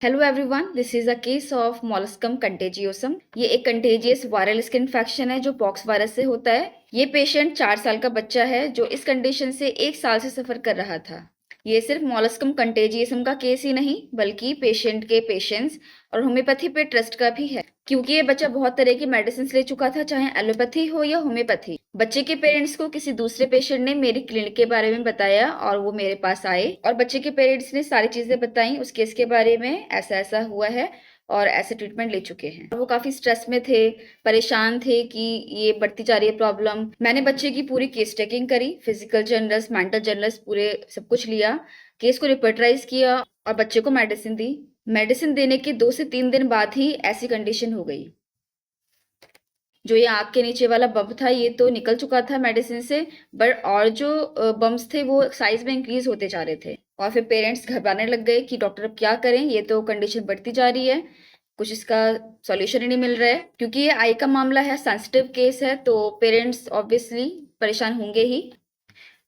Hello everyone, this is a case of molluscum contagiosum. ये एक contagious viral skin infection है जो pox virus से होता है। ये पेशेंट 4 साल का बच्चा है जो इस कंडीशन से 1 साल से सफर कर रहा था। ये सिर्फ मॉलस्कम कंटेजियसम का केस ही नहीं बल्कि पेशेंट के पेशेंस और होम्योपैथी पे ट्रस्ट का भी है, क्योंकि ये बच्चा बहुत तरह की मेडिसिन ले चुका था, चाहे एलोपैथी हो या होम्योपैथी। बच्चे के पेरेंट्स को किसी दूसरे पेशेंट ने मेरी क्लिनिक के बारे में बताया और वो मेरे पास आए और बच्चे के पेरेंट्स ने सारी चीजें बताई उस केस के बारे में, ऐसा ऐसा हुआ है और ऐसे ट्रीटमेंट ले चुके हैं। वो काफी स्ट्रेस में थे, परेशान थे कि ये बढ़ती जा रही है प्रॉब्लम। मैंने बच्चे की पूरी केस टेकिंग करी, फिजिकल जर्नल्स, मेंटल जर्नल्स, पूरे सब कुछ लिया, केस को रिपोर्टराइज किया और बच्चे को मेडिसिन दी। मेडिसिन देने के 2 से 3 दिन बाद ही ऐसी कंडीशन हो गई। जो ये आँख के नीचे वाला बम्प था ये तो निकल चुका था मेडिसिन से, बट और जो बम्प्स थे वो साइज में इंक्रीज होते जा रहे थे और फिर पेरेंट्स घबराने लग गए कि डॉक्टर अब क्या करें, ये तो कंडीशन बढ़ती जा रही है, कुछ इसका सॉल्यूशन ही नहीं मिल रहा है। क्योंकि ये आई का मामला है, सेंसिटिव केस है, तो पेरेंट्स ऑब्वियसली परेशान होंगे ही।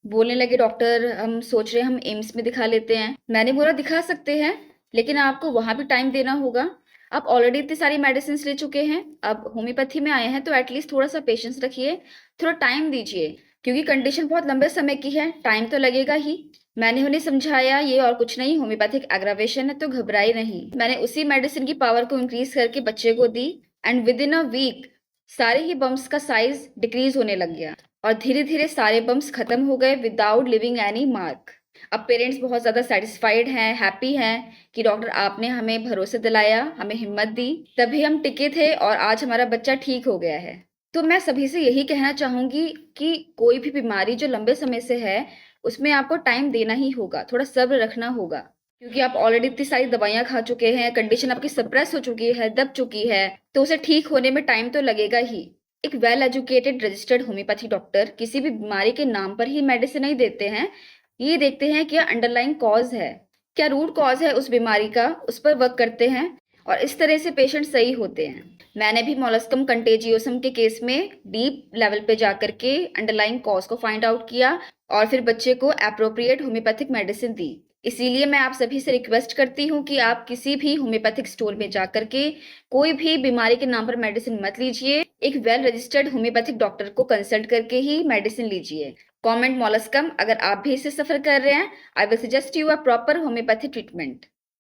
बोलने लगे डॉक्टर हम सोच रहे हैं हम एम्स में दिखा लेते हैं। मैंने बोला दिखा सकते हैं, लेकिन आपको वहां भी टाइम देना होगा। आप ऑलरेडी इतनी सारी मेडिसिन ले चुके हैं, अब होम्योपैथी में आए हैं तो एटलीस्ट थोड़ा सा पेशेंस रखिए, थोड़ा टाइम दीजिए, क्योंकि कंडीशन बहुत लंबे समय की है, टाइम तो लगेगा ही। मैंने उन्हें समझाया ये और कुछ नहीं, होम्योपैथिक एग्रावेशन है तो घबराई नहीं। मैंने उसी मेडिसिन की पावर को इंक्रीज करके बच्चे को दी and within a week सारे ही बम्स का साइज डिक्रीज होने लग गया और धीरे धीरे सारे बम्स खत्म हो गए विदाउट लिविंग एनी मार्क। अब पेरेंट्स बहुत ज़्यादा सेटिस्फाइड हैं, हैप्पी हैं कि डॉक्टर आपने हमें भरोसे दिलाया, हमें हिम्मत दी, तभी हम टिके थे और आज हमारा बच्चा ठीक हो गया है। तो मैं सभी से यही कहना चाहूंगी कि कोई भी बीमारी जो लंबे समय से है उसमें आपको टाइम देना ही होगा, थोड़ा सब्र रखना होगा, क्योंकि आप ऑलरेडी इतनी सारी दवाइयां खा चुके हैं, कंडीशन आपकी सप्रेस हो चुकी है, दब चुकी है, तो उसे ठीक होने में टाइम तो लगेगा ही। एक well educated registered homeopathy doctor किसी भी बीमारी के नाम पर ही मेडिसिन नहीं देते हैं, ये देखते हैं क्या अंडरलाइंग कॉज है, क्या रूट कॉज है उस बीमारी का, उस पर वर्क करते हैं और इस तरह से पेशेंट सही होते हैं। मैंने भी मोलस्कम कंटेजियोसम के केस में डीप लेवल पे जाकर के अंडरलाइंग कॉज को फाइंड आउट किया और फिर बच्चे को एप्रोप्रिएट होम्योपैथिक मेडिसिन दी। इसीलिए मैं आप सभी से रिक्वेस्ट करती हूँ कि आप किसी भी होम्योपैथिक स्टोर में जाकर के कोई भी बीमारी के नाम पर मेडिसिन मत लीजिए, एक वेल रजिस्टर्ड होम्योपैथिक डॉक्टर को कंसल्ट करके ही मेडिसिन लीजिए। कॉमेंट मॉलस्कम, अगर आप भी इससे सफर कर रहे हैं, I will suggest you a proper homeopathy treatment.